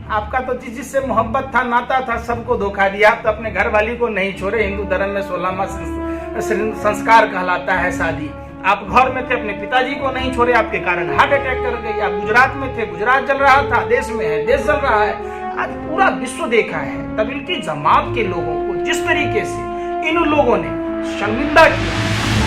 आपका तो जिससे मोहब्बत था, नाता था, सबको धोखा दिया। आप तो अपने घर वाली को नहीं छोड़े। हिंदू धर्म में 16वां संस्कार कहलाता है शादी। आप घर में थे, अपने पिताजी को नहीं छोड़े, आपके कारण हार्ट अटैक कर गई। आप गुजरात में थे, गुजरात जल रहा था, देश में है, देश जल रहा है। आज पूरा विश्व देखा है तबलीग की जमात के लोगों को जिस तरीके से इन लोगों ने शर्मिंदा किया,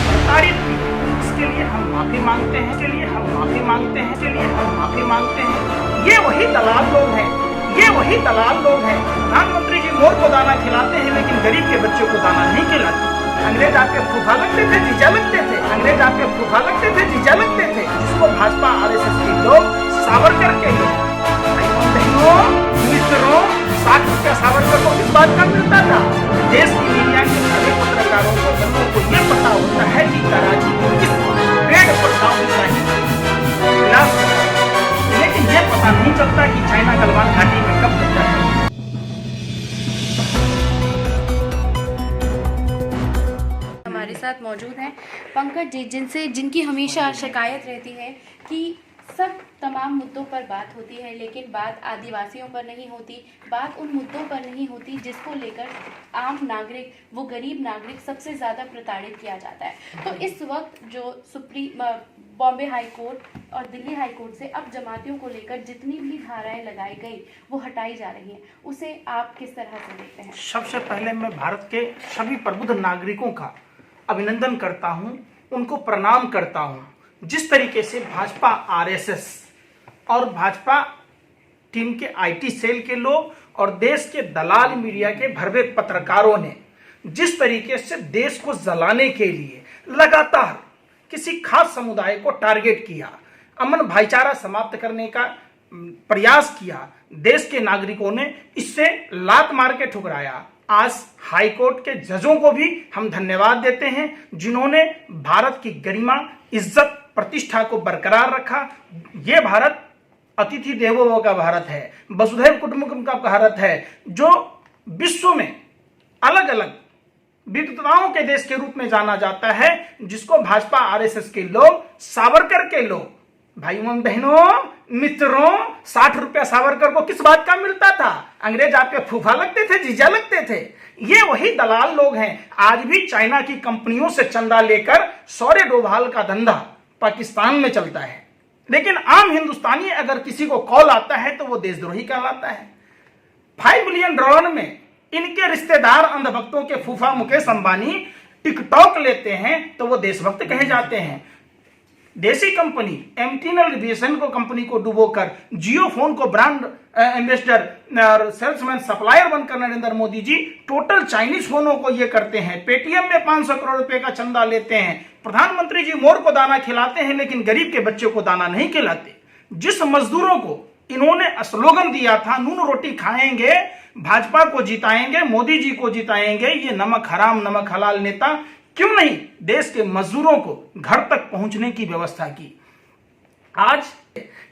प्रताड़ित किया, इसके लिए हम माफी मांगते हैं, इसके लिए हम माफी मांगते हैं, इसके लिए हम माफी मांगते हैं। ये वही दलाल लोग हैं, ये वही दलाल लोग हैं। प्रधानमंत्री जी मोर को दाना खिलाते हैं लेकिन गरीब के बच्चों को दाना नहीं खिलाते। अंग्रेज आपके फूफा लगते थे, जीजा लगते थे, अंग्रेज आपके फूफा लगते थे, जीजा लगते थे, जिसको भाजपा आरएसएस के लोग सावरकर के बहनों मित्रों 60 रुपया सावरकर को किस बात का मिलता था? देश की मीडिया के सभी पत्रकारों को लोगों को ये पता होता है कि कराची के किस पेड़ पर दाऊद इब्राहिम इलाज कर रहा है, लेकिन ये पता नहीं चलता कि चाइना गलवान घाटी में कब तक जाएगा। हमारे साथ मौजूद हैं पंकज जी, जिनकी हमेशा शिकायत रहती है कि सब तमाम मुद्दों पर बात होती है लेकिन बात आदिवासियों पर नहीं होती, बात उन मुद्दों पर नहीं होती जिसको लेकर आम नागरिक, वो गरीब नागरिक सबसे ज़्यादा प्रताड़ित किया जाता है। तो इस वक्त जो बॉम्बे हाई कोर्ट और दिल्ली हाई कोर्ट से अब जमातियों को लेकर जितनी भी धाराएं लगाई गई वो हटाई जा रही हैं, उसे आप किस तरह से देखते हैं? सबसे पहले मैं भारत के सभी प्रबुद्ध नागरिकों का अभिनंदन करता हूं, उनको प्रणाम करता हूं। जिस तरीके से भाजपा आरएसएस और भाजपा टीम के आईटी सेल के लोग और देश के दलाल मीडिया के भरवे पत्रकारों ने जिस तरीके से देश को जलाने के लिए लगातार किसी खास समुदाय को टारगेट किया, अमन भाईचारा समाप्त करने का प्रयास किया, देश के नागरिकों ने इससे लात मार के ठुकराया। आज हाई कोर्ट के जजों को भी हम धन्यवाद देते हैं जिन्होंने भारत की गरिमा, इज्जत, प्रतिष्ठा को बरकरार रखा। यह भारत अतिथि देवो भव का भारत है, वसुधैव कुटुंबकम का भारत है, जो विश्व में अलग अलग विविधताओं के देश के रूप में जाना जाता है, जिसको भाजपा आरएसएस के लोग, सावरकर के लोग, भाइयों बहनों मित्रों 60 रुपया सावरकर को किस बात का मिलता था? अंग्रेज आपके फूफा लगते थे, जीजा लगते थे। ये वही दलाल लोग हैं। आज भी चाइना की कंपनियों से चंदा लेकर सौरे डोभाल का धंधा पाकिस्तान में चलता है, लेकिन आम हिंदुस्तानी अगर किसी को कॉल आता है तो वो देशद्रोही कहलाता है। $5 बिलियन में इनके रिश्तेदार अंधभक्तों के फूफा मुकेश अंबानी टिकटॉक लेते हैं तो वो देशभक्त कहे जाते हैं। देसी कंपनी एमटीएनएल एविएशन को कंपनी को डुबोकर जियो फोन को ब्रांड एम्बेसडर और सेल्समैन सप्लायर बनकर नरेंद्र मोदी जी टोटल चाइनीज फोनों को ये करते हैं। पेटीएम में 500 करोड़ रुपए का चंदा लेते हैं। प्रधानमंत्री जी मोर को दाना खिलाते हैं लेकिन गरीब के बच्चों को दाना नहीं खिलाते। जिस मजदूरों को इन्होंने स्लोगन दिया था नून रोटी खाएंगे, भाजपा को जिताएंगे, मोदी जी को जिताएंगे, ये नमक हराम नमक हलाल नेता क्यों नहीं देश के मजदूरों को घर तक पहुंचने की व्यवस्था की? आज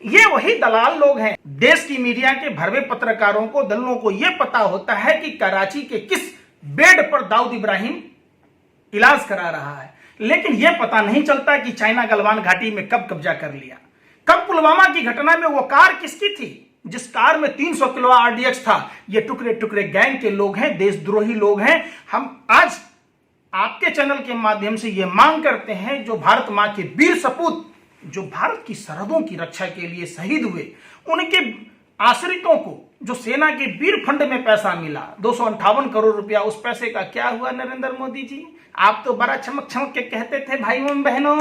ये वही दलाल लोग हैं। देश की मीडिया के भरवे पत्रकारों को, दलों को यह पता होता है कि कराची के किस बेड पर दाऊद इब्राहिम इलाज करा रहा है, लेकिन यह पता नहीं चलता कि चाइना गलवान घाटी में कब कब्जा कर लिया। कब पुलवामा की घटना में वो कार किसकी थी जिस कार में 300 किलो आरडीएक्स था? ये टुकड़े टुकड़े गैंग के लोग हैं, देशद्रोही लोग हैं। हम आज आपके चैनल के माध्यम से यह मांग करते हैं, जो भारत मां के वीर सपूत, जो भारत की सरहदों की रक्षा के लिए शहीद हुए, उनके आश्रितों को जो सेना के वीर फंड में पैसा मिला 258 करोड़ रुपया, उस पैसे का क्या हुआ? नरेंद्र मोदी जी आप तो बड़ा चमक चमक के कहते थे भाइयों बहनों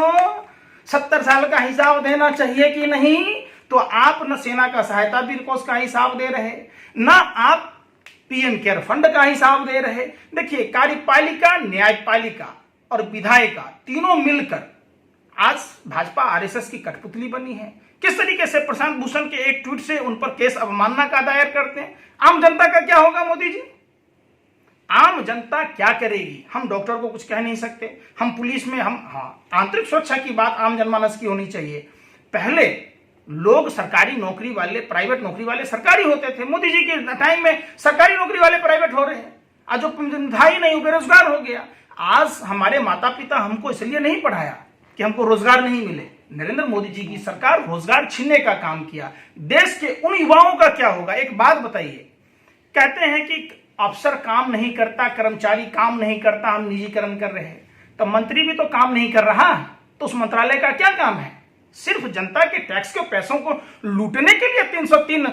70 साल का हिसाब देना चाहिए कि नहीं, तो आप न सेना का सहायता वीर कोष का हिसाब दे रहे, ना आप पीएम केयर फंड का हिसाब दे रहे। देखिए, कार्यपालिका, न्यायपालिका और विधायिका तीनों मिलकर आज भाजपा आरएसएस की कठपुतली बनी है। किस तरीके से प्रशांत भूषण के एक ट्वीट से उन पर केस अवमानना का दायर करते हैं। आम जनता का क्या होगा मोदी जी? आम जनता क्या करेगी? हम डॉक्टर को कुछ कह नहीं सकते, हम पुलिस में आंतरिक सुरक्षा की बात आम जनमानस की होनी चाहिए। पहले लोग सरकारी नौकरी वाले, प्राइवेट नौकरी वाले सरकारी होते थे। मोदी जी के टाइम में सरकारी नौकरी वाले प्राइवेट हो रहे हैं। आज जो था ही नहीं, बेरोजगार हो गया। आज हमारे माता पिता हमको इसलिए नहीं पढ़ाया कि हमको रोजगार नहीं मिले, नरेंद्र मोदी जी की सरकार रोजगार छीनने का काम किया। देश के उन युवाओं का क्या होगा? एक बात बताइए, कहते हैं कि अफसर काम नहीं करता, कर्मचारी काम नहीं करता, हम निजीकरण कर रहे हैं, तो मंत्री भी तो काम नहीं कर रहा, तो उस मंत्रालय का क्या काम है? सिर्फ जनता के टैक्स के पैसों को लूटने के लिए 303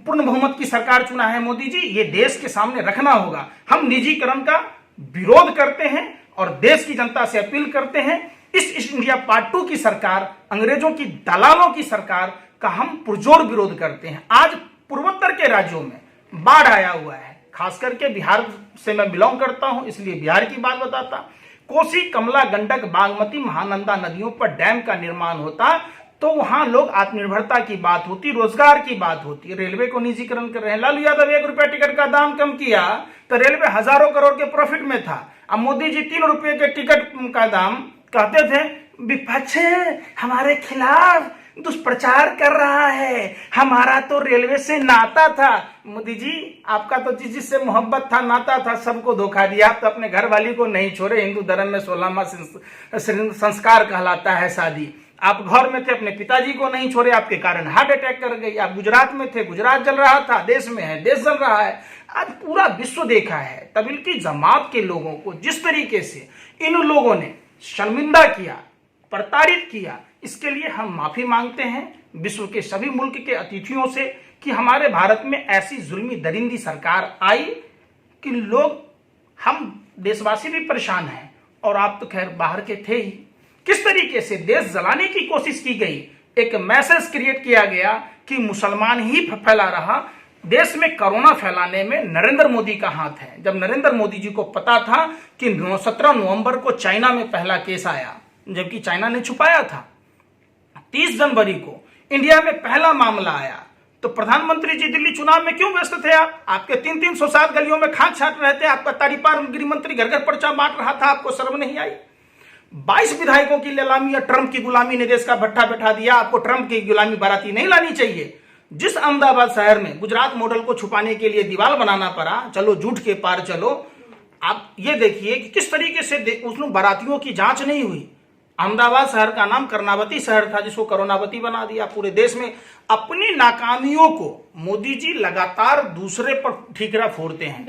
पूर्ण बहुमत की सरकार चुना है मोदी जी। ये देश के सामने रखना होगा। हम निजीकरण का विरोध करते हैं और देश की जनता से अपील करते हैं, इस ईस्ट इंडिया पार्ट 2 की सरकार, अंग्रेजों की दलालों की सरकार का हम पुरजोर विरोध करते हैं। आज पूर्वोत्तर के राज्यों में बाढ़ आया हुआ है, खास करके बिहार से मैं बिलोंग करता हूं, इसलिए बिहार की बात बताता। कोसी, कमला, गंडक, बागमती, महानंदा नदियों पर डैम का निर्माण होता तो वहां लोग आत्मनिर्भरता की बात होती, रोजगार की बात होती। रेलवे को निजीकरण कर रहे हैं। लालू यादव 1 रुपया टिकट का दाम कम किया तो रेलवे हजारों करोड़ के प्रॉफिट में था। अब मोदी जी 3 रुपये के टिकट का दाम कहते थे, विपक्ष हमारे खिलाफ दुष्प्रचार कर रहा है, हमारा तो रेलवे से नाता था। मोदी जी, आपका तो जिससे मोहब्बत था, नाता था, सबको धोखा दिया। आप तो अपने घर वाली को नहीं छोड़े। हिंदू धर्म में 16वां संस्कार कहलाता है शादी। आप घर में थे, अपने पिताजी को नहीं छोड़े, आपके कारण हार्ट अटैक कर गई। आप गुजरात में थे, गुजरात जल रहा था, देश में है, देश जल रहा है। आज पूरा विश्व देखा है तबलीगी जमात के लोगों को जिस तरीके से इन लोगों ने शर्मिंदा किया, प्रताड़ित किया, इसके लिए हम माफी मांगते हैं विश्व के सभी मुल्क के अतिथियों से कि हमारे भारत में ऐसी जुल्मी दरिंदी सरकार आई कि लोग, हम देशवासी भी परेशान हैं और आप तो खैर बाहर के थे ही। किस तरीके से देश जलाने की कोशिश की गई, एक मैसेज क्रिएट किया गया कि मुसलमान ही फैला रहा। देश में कोरोना फैलाने में नरेंद्र मोदी का हाथ है। जब नरेंद्र मोदी जी को पता था कि 17 नवंबर को चाइना में पहला केस आया, जबकि चाइना ने छुपाया था, 30 जनवरी को इंडिया में पहला मामला आया, तो प्रधानमंत्री जी दिल्ली चुनाव में क्यों व्यस्त थे? आपके 300-307 गलियों में खाक छाट रहे थे, आपका तारीपार गृह मंत्री घर घर पर्चा बांट रहा था, आपको शर्म नहीं आई? 22 विधायकों की नीलामी या ट्रंप की गुलामी ने देश का भट्ठा बैठा दिया। आपको ट्रंप की गुलामी बाराती नहीं लानी चाहिए। जिस अहमदाबाद शहर में गुजरात मॉडल को छुपाने के लिए दीवार बनाना पड़ा, चलो झूठ के पार चलो। आप ये देखिए कि किस तरीके से उसमें बारातियों की जांच नहीं हुई। अहमदाबाद शहर का नाम कर्नावती शहर था, जिसको करोनावती बना दिया। पूरे देश में अपनी नाकामियों को मोदी जी लगातार दूसरे पर ठीकरा फोड़ते हैं।